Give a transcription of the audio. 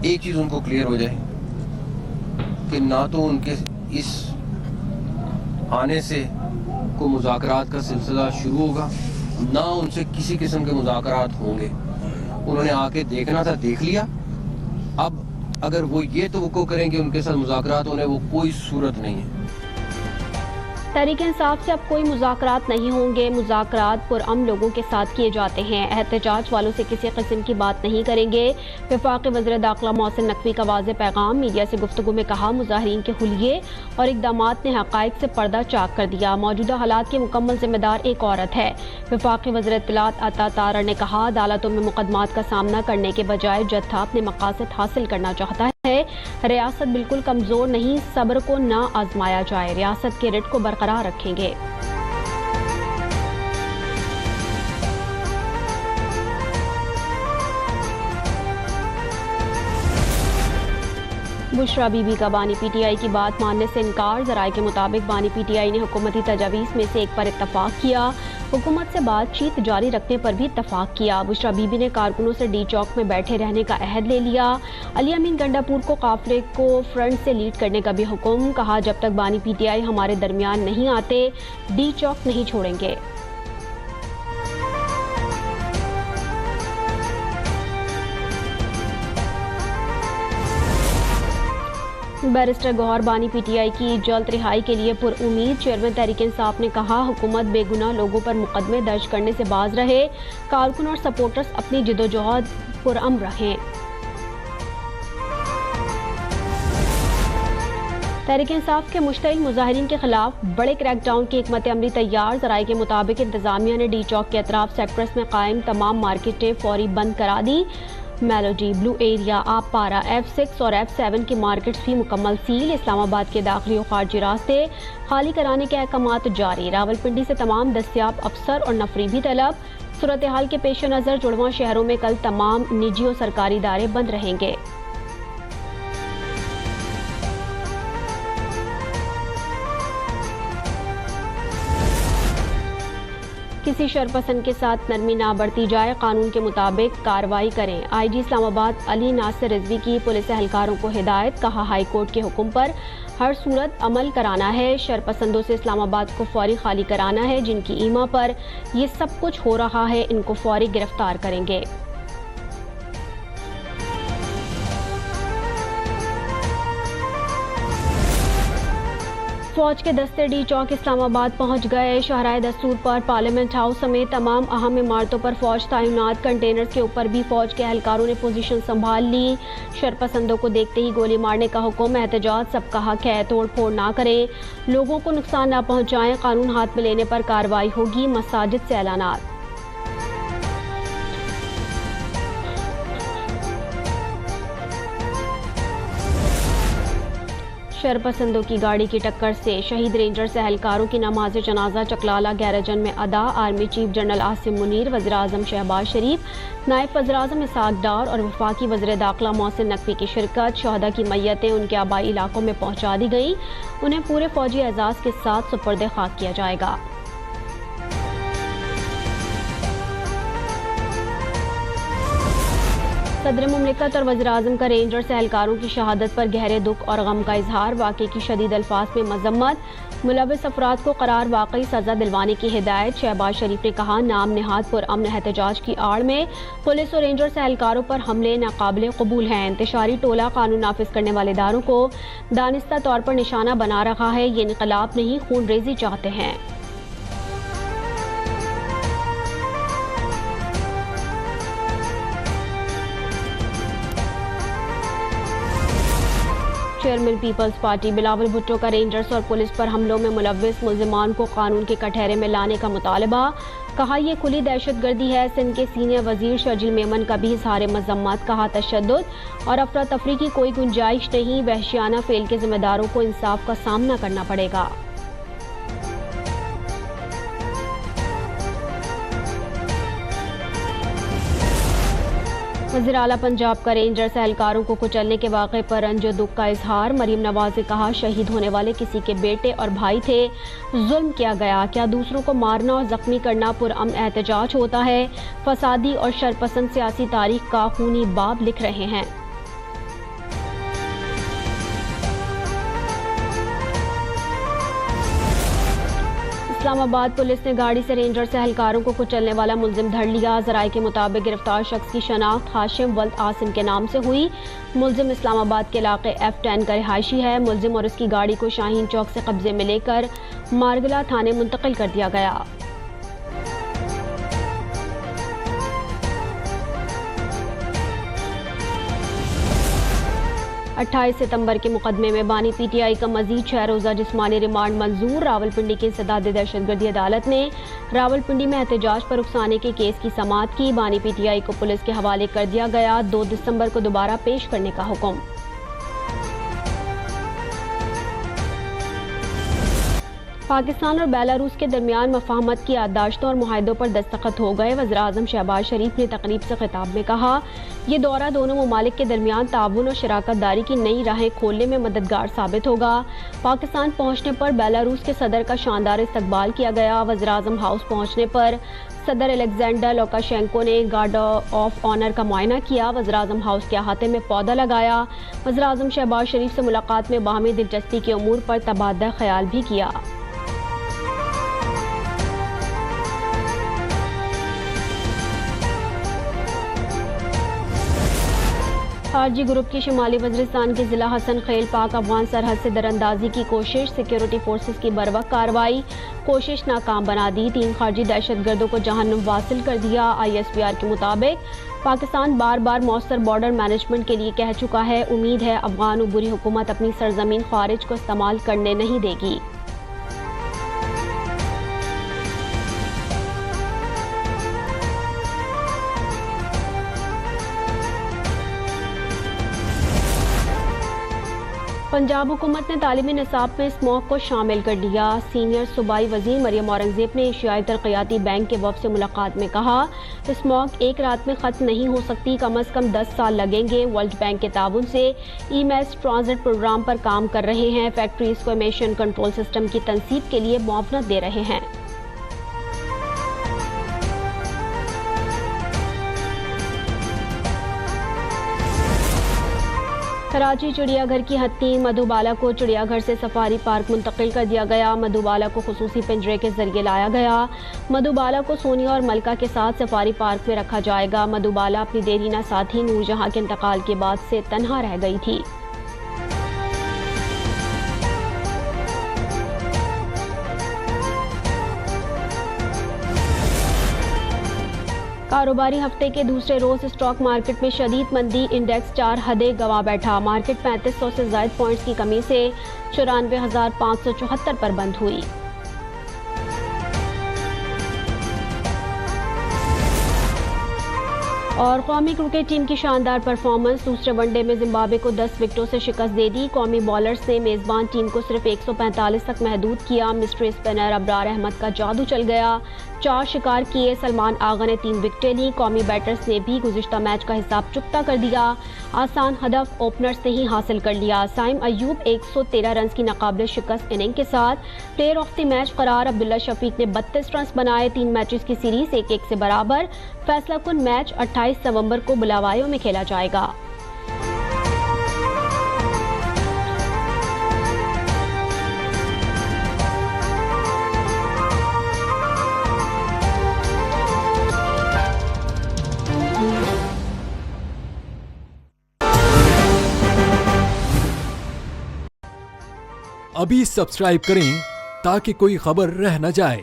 एक चीज़ उनको क्लियर हो जाए कि ना तो उनके इस आने से को मुज़ाकरात का सिलसिला शुरू होगा, ना उनसे किसी किस्म के मुज़ाकरात होंगे। उन्होंने आके देखना था, देख लिया। अब अगर वो ये तवक्को करें कि उनके साथ मुज़ाकरात होने, वो कोई सूरत नहीं है। तहरीक-ए-इंसाफ से अब कोई मुज़ाकरात नहीं होंगे। मुज़ाकरात पुरअमन लोगों के साथ किए जाते हैं। एहतजाज वालों से किसी किस्म की बात नहीं करेंगे। वफाकी वज़ीर दाखिला मोहसिन नकवी का वाज़ेह पैगाम। मीडिया से गुफ्तगू में कहा, मुज़ाहिरीन के हुलिये और इक़दामात ने हक़ाइक़ से पर्दा चाक कर दिया। मौजूदा हालात की मुकम्मल जिम्मेदार एक औरत है। वफाकी वज़ीर इत्तलात अता तारा ने कहा, अदालतों में मुकदमात का सामना करने के बजाय जत्था अपने मकासद हासिल करना चाहता है। रियासत बिल्कुल कमजोर नहीं, सब्र को ना आजमाया जाए। रियासत के रिट को बरकरार रखेंगे। बुशरा बीबी का बानी पीटीआई की बात मानने से इनकार। जराये के मुताबिक बानी पीटीआई ने हुकूमती तजावीज़ में से एक पर इत्तफाक किया। हुकूमत से बातचीत जारी रखने पर भी इत्तफाक किया। बुशरा बीबी ने कारकुनों से डी चौक में बैठे रहने का अहद ले लिया। अली अमीन गंडापुर को काफिले को फ्रंट से लीड करने का भी हुक्म। कहा, जब तक बानी पीटीआई हमारे दरमियान नहीं आते, डी चौक नहीं छोड़ेंगे। बैरिस्टर गौहर बानी पीटीआई की जल्द रिहाई के लिए पुरउम्मीद। चेयरमैन तहरीक-ए-इंसाफ ने कहा, हुकूमत बेगुनाह लोगों पर मुकदमे दर्ज करने से बाज रहे। कारकुन और सपोर्टर्स अपनी जिद्दोजहद पुरअमन रहें। तहरीक-ए-इंसाफ के मुश्तरिक मुजाहिरीन के खिलाफ बड़े क्रैकडाउन की हिकमत अमली तैयार। जराये के मुताबिक इंतजामिया ने डी चौक के अतराफ सेक्टर्स में कायम तमाम मार्केटें फौरी बंद करा दी। मेलोडी, ब्लू एरिया, आपपारा, F6 और F7 की मार्केट्स भी मुकम्मल सील। इस्लामाबाद के दाखिली और खारजी रास्ते खाली कराने के अहकामात जारी। रावलपिंडी से तमाम दस्तियाब अफसर और नफरी भी तलब। सूरत हाल के पेश नज़र जुड़वां शहरों में कल तमाम निजी और सरकारी इदारे बंद रहेंगे। किसी शरपसंद के साथ नरमी ना बरती जाए, कानून के मुताबिक कार्रवाई करें। आईजी इस्लामाबाद अली नासिर रिजवी की पुलिस एहलकारों को हिदायत। कहा, हाई कोर्ट के हुक्म पर हर सूरत अमल कराना है। शरपसंदों से इस्लामाबाद को फौरी खाली कराना है। जिनकी ईमा पर ये सब कुछ हो रहा है, इनको फौरी गिरफ्तार करेंगे। फौज के दस्ते डी चौक इस्लामाबाद पहुंच गए। शाहराह दस्तूर पर पार्लियामेंट हाउस समेत तमाम अहम इमारतों पर फौज तैनात। कंटेनर्स के ऊपर भी फौज के एहलकारों ने पोजीशन संभाल ली। शरपसंदों को देखते ही गोली मारने का हुक्म। एहतजाज सबका हक है, तोड़ फोड़ ना करें, लोगों को नुकसान ना पहुंचाएं। कानून हाथ में लेने पर कार्रवाई होगी। मसाजिद से ऐलानात। शरपसंदों की गाड़ी की टक्कर से शहीद रेंजर्स एहलकारों की नमाज जनाजा चकलाला गैराजन में अदा। Army chief general Asim Munir, वज़ीर आज़म शहबाज शरीफ, नायब वज़ीर आज़म इसाक डार और वफाकी वज़ीर दाखिला मोहसिन नकवी की शिरकत। शहदा की मैयतें उनके आबाई इलाकों में पहुँचा दी गई। उन्हें पूरे फौजी एजाज़ के साथ सुपुर्द खाक किया जाएगा। सदर मुमलिकत और वज़ीर आज़म का रेंजर्स एहलकारों की शहादत पर गहरे दुख और गम का इजहार। वाक़े की शदीद अल्फाज में मजम्मत। मुलव्विस अफराद को करार वाकई सज़ा दिलवाने की हिदायत। शहबाज शरीफ ने कहा, नाम निहाद पुरअमन एहतजाज की आड़ में पुलिस और रेंजर्स एहलकारों पर हमले नाकाबिले कबूल हैं। इंतशारी टोला कानून नाफिज करने वाले इदारों को दानिस्ता तौर पर निशाना बना रहा है। ये इनकलाब नहीं, खून रेजी चाहते हैं। Chairman Peoples Party Bilawal Bhutto का रेंजर्स और पुलिस पर हमलों में मुलव्विस मुल्जिमान को कानून के कटहरे में लाने का मुतालबा। कहा, यह खुली दहशतगर्दी है। सिंध के सीनियर वजीर शर्जिल मेमन का भी इजहार मजम्मत। कहा, तशद्दुद और अफरा तफरी की कोई गुंजाइश नहीं। वहशियाना फेल के जिम्मेदारों को इंसाफ का सामना करना पड़ेगा। वज़ीर आला पंजाब का रेंजर्स एहलकारों को कुचलने के वाक़े पर रंज दुख का इजहार। मरीम नवाज ने कहा, शहीद होने वाले किसी के बेटे और भाई थे, जुल्म किया गया। क्या दूसरों को मारना और जख्मी करना पुरअमन एहतजाज होता है? फसादी और शरपसंद सियासी तारीख का खूनी बाब लिख रहे हैं। इस्लामाबाद पुलिस ने गाड़ी से रेंजर से एहलकारों को कुचलने वाला मुलजिम धर लिया। जराये के मुताबिक गिरफ्तार शख्स की शनाख्त हाशिम वल्द आसिम के नाम से हुई। मुलजिम इस्लामाबाद के इलाके F10 का रिहायशी है। मुलजिम और उसकी गाड़ी को शाहीन चौक से कब्जे में लेकर मारगला थाने मुंतकिल कर दिया गया। 28 सितंबर के मुकदमे में बानी PTI का मजीद 6 रोज़ा जिस्मानी रिमांड मंजूर। रावलपिंडी की इंसदाद दहशतगर्दी अदालत ने रावलपिंडी में एहतजाज पर उकसाने के केस की समाअत की। बानी PTI को पुलिस के हवाले कर दिया गया। 2 दिसंबर को दोबारा पेश करने का हुक्म। पाकिस्तान और बेलारूस के दरमियान मफाहमत की याददाश्तों और मुआहदों पर दस्तखत हो गए। वज़ीर-ए-आज़म शहबाज शरीफ ने तकरीब से खिताब में कहा, ये दौरा दोनों ममालिक के दरमियान ताउन और शराकत दारी की नई राहें खोलने में मददगार साबित होगा। पाकिस्तान पहुँचने पर बेलारूस के सदर का शानदार इस्तकबाल किया गया। वज़ीर-ए-आज़म हाउस पहुँचने पर सदर अलेक्जेंडर लुकाशेंको ने गार्ड ऑफ ऑनर का मुआयना किया। वज़ीर-ए-आज़म हाउस के अहाते में पौधा लगाया। वज़ीर-ए-आज़म शहबाज शरीफ से मुलाकात में बाहमी दिलचस्पी के उमूर पर तबादला ख्याल भी किया। खारजी ग्रुप की शुमाली वज़ीरिस्तान के ज़िला हसन खेल पाक अफगान सरहद से दरअंदाजी की कोशिश। सिक्योरिटी फोर्सेस की बरवक्त कार्रवाई कोशिश नाकाम बना दी। 3 खारजी दहशतगर्दों को जहन्नुम वासिल कर दिया। ISPR के मुताबिक पाकिस्तान बार बार मौसर बॉर्डर मैनेजमेंट के लिए कह चुका है। उम्मीद है अफगान उबूरी हुकूमत अपनी सरजमीन खारिज को इस्तेमाल करने नहीं देगी। पंजाब हुकूमत ने तालीमी निसाब में स्मोक को शामिल कर लिया। सीनियर सूबाई वजीर मरियम औरंगजेब ने एशियाई तरक्याती बैंक के वफ़द से मुलाकात में कहा, स्मोक एक रात में ख़त्म नहीं हो सकती, कम अज़ कम 10 साल लगेंगे। वर्ल्ड बैंक के ताउन से ई-मैस ट्रांजिट प्रोग्राम पर काम कर रहे हैं। फैक्ट्रीज़ को एमिशन कंट्रोल सिस्टम की तनसीब के लिए मुआवनत दे रहे हैं। कराची चिड़ियाघर की हत्ती मधुबाला को चिड़ियाघर से सफारी पार्क मुंतकिल कर दिया गया। मधुबाला को खुसूसी पिंजरे के जरिए लाया गया। मधुबाला को सोनिया और मलका के साथ सफारी पार्क में रखा जाएगा। मधुबाला अपनी देरीना साथी नूरजहां के इंतकाल के बाद से तन्हा रह गई थी। कारोबारी हफ्ते के दूसरे रोज स्टॉक मार्केट में शदीद मंदी। इंडेक्स 4 हदें गंवा बैठा। मार्केट 3500 से ज़ायद पॉइंट्स की कमी से 94,574 पर बंद हुई। और कौमी क्रिकेट टीम की शानदार परफॉर्मेंस। दूसरे वनडे में जिम्बाब्वे को 10 विकेटों से शिकस्त दे दी। कौमी बॉलर्स ने मेजबान टीम को सिर्फ 145 तक महदूद किया। मिस्ट्री स्पिनर अबरार अहमद का जादू चल गया। 4 शिकार किए। सलमान आगा ने 3 विकेटें ली। कौमी बैटर्स ने भी गुज़िश्ता मैच का हिसाब चुकता कर दिया। आसान हदफ ओपनर्स ने ही हासिल कर लिया। साइम अयूब 113 रन की नाकाबिल शिकस्त इनिंग के साथ प्लेयर ऑफ द मैच करार। अब्दुल्ला शफीक ने 32 रन बनाए। 3 मैचेस की सीरीज 1-1 से बराबर। फैसला कुन मैच 28 नवंबर को बुलावायों में खेला जाएगा। अभी सब्सक्राइब करें ताकि कोई खबर रह न जाए।